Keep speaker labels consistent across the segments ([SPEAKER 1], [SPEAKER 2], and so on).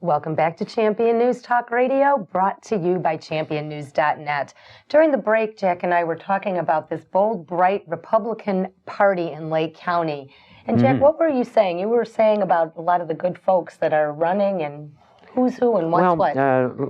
[SPEAKER 1] Welcome back to Champion News Talk Radio, brought to you by championnews.net. During the break, Jack and I were talking about this bold, bright Republican Party in Lake County. And Jack, what were you saying? You were saying about a lot of the good folks that are running and who's who and what's what.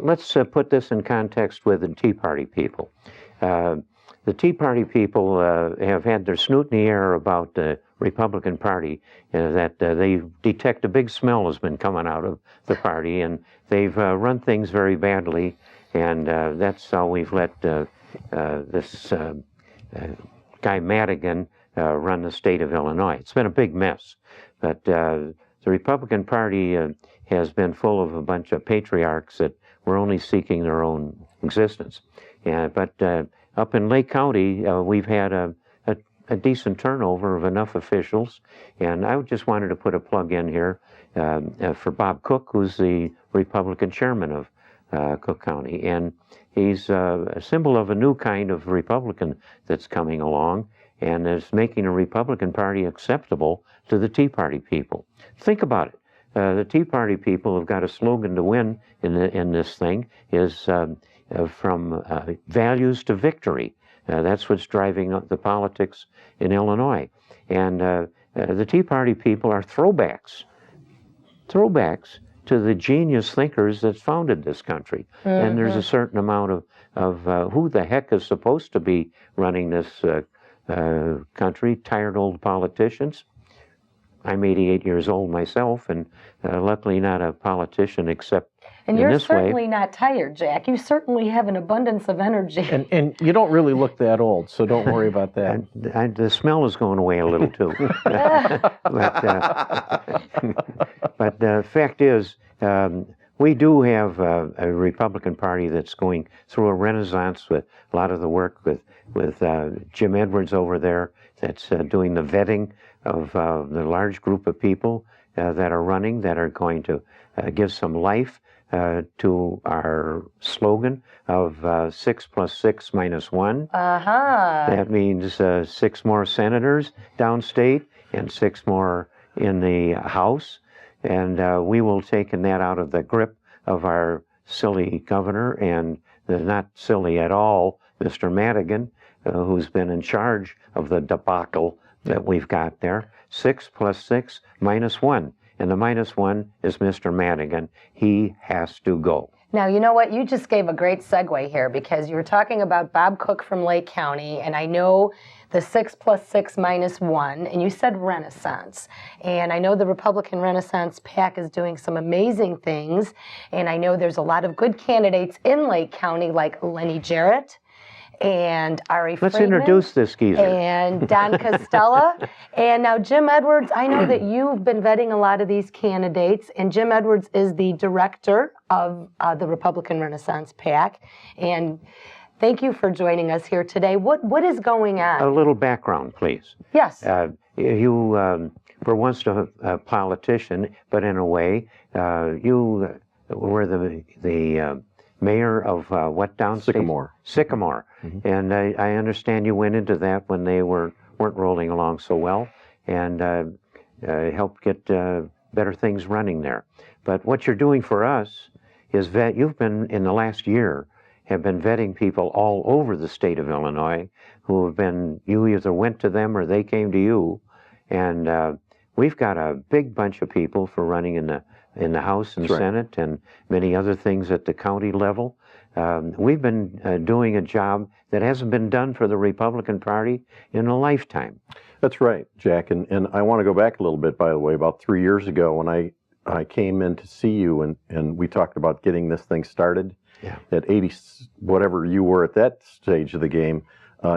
[SPEAKER 2] Let's put this in context with the Tea Party people. The Tea Party people have had their snoot in the air about the Republican Party, that they detect a big smell has been coming out of the party, and they've run things very badly, and that's how we've let this guy Madigan run the state of Illinois. It's been a big mess, but the Republican Party has been full of a bunch of patriarchs that were only seeking their own existence. But up in Lake County, we've had a decent turnover of enough officials, and I just wanted to put a plug in here for Bob Cook, who's the Republican chairman of Cook County, and he's a symbol of a new kind of Republican that's coming along, and is making a Republican Party acceptable to the Tea Party people. Think about it. The Tea Party people have got a slogan to win in this thing, is from values to victory. That's what's driving the politics in Illinois. And the Tea Party people are throwbacks to the genius thinkers that founded this country. And there's a certain amount of who the heck is supposed to be running this country, tired old politicians. I'm 88 years old myself, and luckily not a politician except
[SPEAKER 1] and
[SPEAKER 2] in
[SPEAKER 1] you're
[SPEAKER 2] this
[SPEAKER 1] certainly
[SPEAKER 2] way.
[SPEAKER 1] Not tired, Jack. You certainly have an abundance of energy.
[SPEAKER 3] And you don't really look that old, so don't worry about that.
[SPEAKER 2] The smell is going away a little too. But the fact is, we do have a Republican Party that's going through a renaissance with a lot of the work with Jim Edwards over there, that's doing the vetting of the large group of people that are running, that are going to give some life to our slogan of 6 + 6 - 1. That means 6 more senators downstate and 6 more in the House. And we will take that out of the grip of our silly governor, and not silly at all, Mr. Madigan, who's been in charge of the debacle that we've got there. 6 + 6 - 1. And the -1 is Mr. Madigan. He has to go.
[SPEAKER 1] Now, you know what? You just gave a great segue here, because you were talking about Bob Cook from Lake County, and I know the 6 + 6 - 1, and you said Renaissance. And I know the Republican Renaissance PAC is doing some amazing things, and I know there's a lot of good candidates in Lake County, like Lenny Jarrett and Ari Friedman.
[SPEAKER 2] Let's introduce this geezer.
[SPEAKER 1] And Don Costella. And now Jim Edwards, I know that you've been vetting a lot of these candidates, and Jim Edwards is the director of the Republican Renaissance PAC. And thank you for joining us here today. What is going on?
[SPEAKER 2] A little background, please.
[SPEAKER 1] Yes.
[SPEAKER 2] You were once a politician, but in a way, you were the mayor of what downstate?
[SPEAKER 3] Sycamore.
[SPEAKER 2] Sycamore. And I understand you went into that when they weren't rolling along so well, and helped get better things running there. But what you're doing for us is you've been, in the last year, have been vetting people all over the state of Illinois who have been, you either went to them or they came to you, and we've got a big bunch of people for running in the House and Senate, and many other things at the county level. We've been doing a job that hasn't been done for the Republican Party in a lifetime.
[SPEAKER 3] That's right, Jack. And I want to go back a little bit, by the way. About 3 years ago, when I came in to see you, and we talked about getting this thing started. At 80, whatever you were at that stage of the game,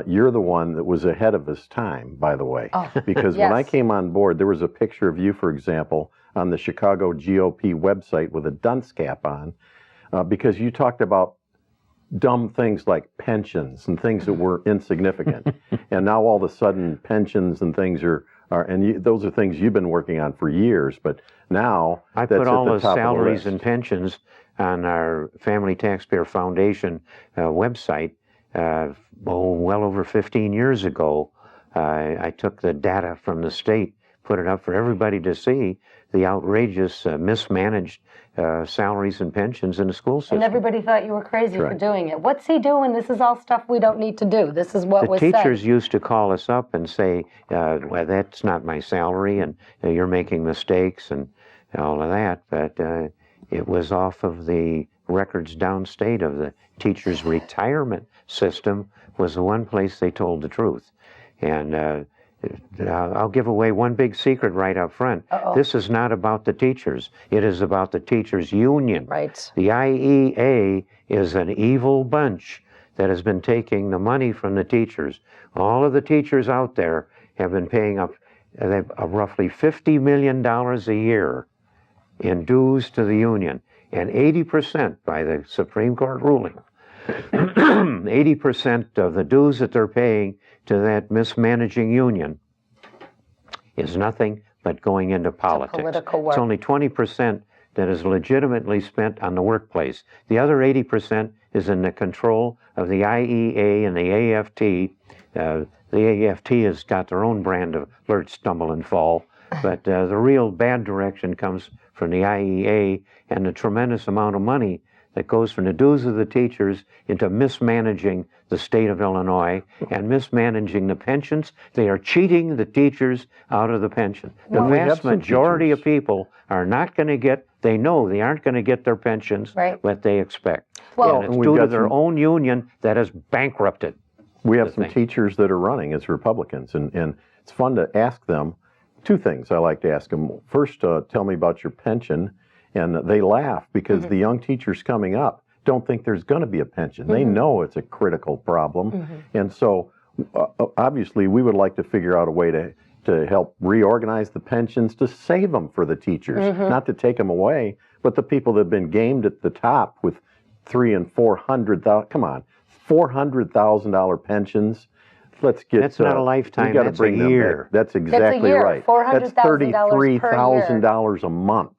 [SPEAKER 3] you're the one that was ahead of his time, by the way. Because when I came on board, there was a picture of you, for example, on the Chicago GOP website with a dunce cap on, because you talked about dumb things like pensions and things that were insignificant. And now all of a sudden pensions and things those are things you've been working on for years, but now
[SPEAKER 2] I put all the salaries and pensions on our Family Taxpayer Foundation website well over 15 years ago. I took the data from the state put it up for everybody to see, the outrageous, mismanaged salaries and pensions in the school system.
[SPEAKER 1] And everybody thought you were crazy for
[SPEAKER 3] right.
[SPEAKER 1] doing it. What's he doing? This is all stuff we don't need to do. This is what
[SPEAKER 2] The
[SPEAKER 1] was said.
[SPEAKER 2] teachers used to call us up and say, well, that's not my salary, and you're making mistakes and all of that, but it was off of the records downstate of the teachers' retirement system was the one place they told the truth. And I'll give away one big secret right up front. This is not about the teachers. It is about the teachers' union.
[SPEAKER 1] Right.
[SPEAKER 2] The IEA is an evil bunch that has been taking the money from the teachers. All of the teachers out there have been paying up roughly $50 million a year in dues to the union, and 80% by the Supreme Court ruling, 80% of the dues that they're paying to that mismanaging union is nothing but going into politics.
[SPEAKER 1] Political work.
[SPEAKER 2] It's only 20% that is legitimately spent on the workplace. The other 80% is in the control of the IEA and the AFT. The AFT has got their own brand of lurch, stumble, and fall, but the real bad direction comes from the IEA and the tremendous amount of money that goes from the dues of the teachers into mismanaging the state of Illinois and mismanaging the pensions. They are cheating the teachers out of the pension. The vast majority of people are not going to get, they know they aren't going to get their pensions that they expect.
[SPEAKER 1] Well,
[SPEAKER 2] and it's due to their own union that has bankrupted.
[SPEAKER 3] We have some teachers that are running as Republicans, and it's fun to ask them two things I like to ask them. First, tell me about your pension. And they laugh because the young teachers coming up don't think there's going to be a pension. They know it's a critical problem. And so, obviously, we would like to figure out a way to help reorganize the pensions to save them for the teachers, not to take them away, but the people that have been gamed at the top with $300,000 and $400,000. Come on, $400,000 pensions. Let's get.
[SPEAKER 2] That's not a lifetime. That's a year.
[SPEAKER 3] That's exactly right.
[SPEAKER 1] $400,000
[SPEAKER 3] That's $33,000 a month.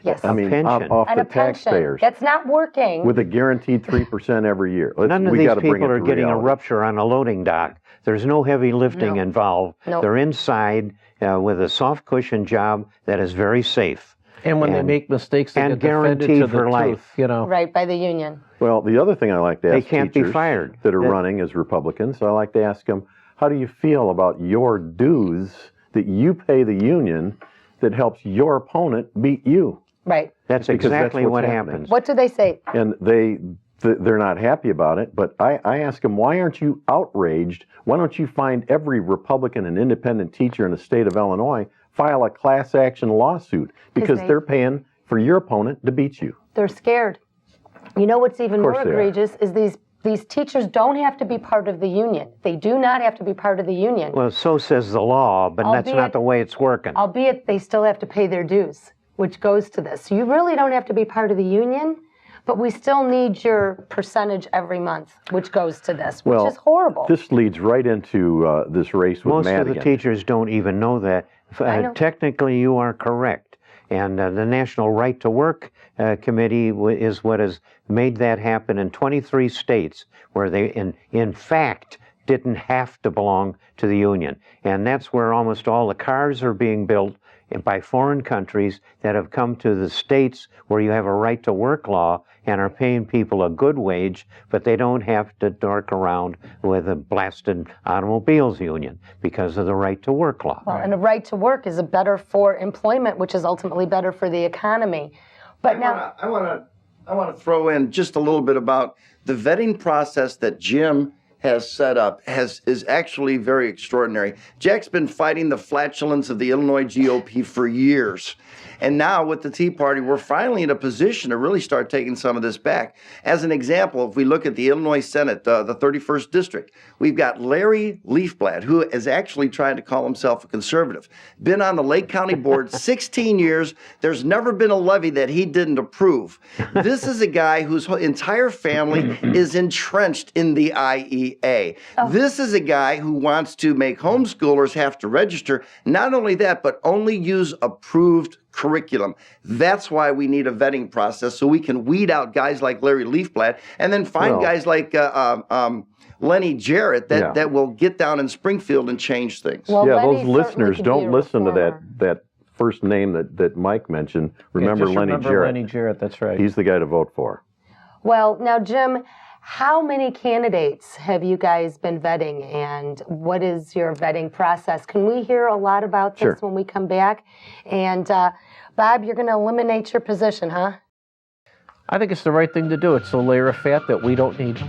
[SPEAKER 1] Yes.
[SPEAKER 3] I mean, off the taxpayers.
[SPEAKER 1] That's not working.
[SPEAKER 3] With a guaranteed 3% every year.
[SPEAKER 2] None of these people are getting a rupture on a loading dock. There's no heavy lifting involved. They're inside with a soft cushion job that is very safe.
[SPEAKER 4] And when they make mistakes, they get
[SPEAKER 2] guaranteed
[SPEAKER 4] to the
[SPEAKER 2] for life.
[SPEAKER 4] truth, you know.
[SPEAKER 1] Right, by the union.
[SPEAKER 3] Well, the other thing I like to ask
[SPEAKER 2] they can't be
[SPEAKER 3] teachers
[SPEAKER 2] fired.
[SPEAKER 3] That are running as Republicans, I like to ask them, how do you feel about your dues that you pay the union that helps your opponent beat you?
[SPEAKER 1] Right.
[SPEAKER 2] That's exactly what happens.
[SPEAKER 1] What do they say?
[SPEAKER 3] And they're not happy about it, but I ask them, why aren't you outraged? Why don't you find every Republican and independent teacher in the state of Illinois file a class action lawsuit? Because they're paying for your opponent to beat you.
[SPEAKER 1] They're scared. You know what's even more egregious is these teachers don't have to be part of the union. They do not have to be part of the union.
[SPEAKER 2] Well, so says the law, but that's not the way it's working.
[SPEAKER 1] Albeit they still have to pay their dues, which goes to this. So you really don't have to be part of the union, but we still need your percentage every month, which goes to this, which is horrible.
[SPEAKER 3] This leads right into this race with Madigan.
[SPEAKER 2] Most of the teachers don't even know that. Technically, you are correct. And the National Right to Work Committee is what has made that happen in 23 states where they, in fact, didn't have to belong to the union. And that's where almost all the cars are being built by foreign countries that have come to the states where you have a right to work law and are paying people a good wage, but they don't have to dork around with a blasted automobiles union because of the right to work law.
[SPEAKER 1] Well, and the right to work is better for employment, which is ultimately better for the economy. But
[SPEAKER 5] I want to throw in just a little bit about the vetting process that Jim has set up is actually very extraordinary. Jack's been fighting the flatulence of the Illinois GOP for years. And now with the Tea Party, we're finally in a position to really start taking some of this back. As an example, if we look at the Illinois Senate, the 31st District, we've got Larry Leafblad, who is actually trying to call himself a conservative. Been on the Lake County Board 16 years. There's never been a levy that he didn't approve. This is a guy whose entire family is entrenched in the IEA. This is a guy who wants to make homeschoolers have to register. Not only that, but only use approved curriculum. That's why we need a vetting process, so we can weed out guys like Larry Leafblatt and then find guys like Lenny Jarrett that will get down in Springfield and change things.
[SPEAKER 1] Well,
[SPEAKER 3] yeah,
[SPEAKER 1] Lenny
[SPEAKER 3] those listeners don't listen to that first name that Mike mentioned. Remember Lenny Jarrett.
[SPEAKER 4] Lenny Jarrett, that's right.
[SPEAKER 3] He's the guy to vote for.
[SPEAKER 1] Well, now, Jim, how many candidates have you guys been vetting, and what is your vetting process? Can we hear a lot about this when we come back? And Bob, you're going to eliminate your position, huh?
[SPEAKER 4] I think it's the right thing to do. It's a layer of fat that we don't need.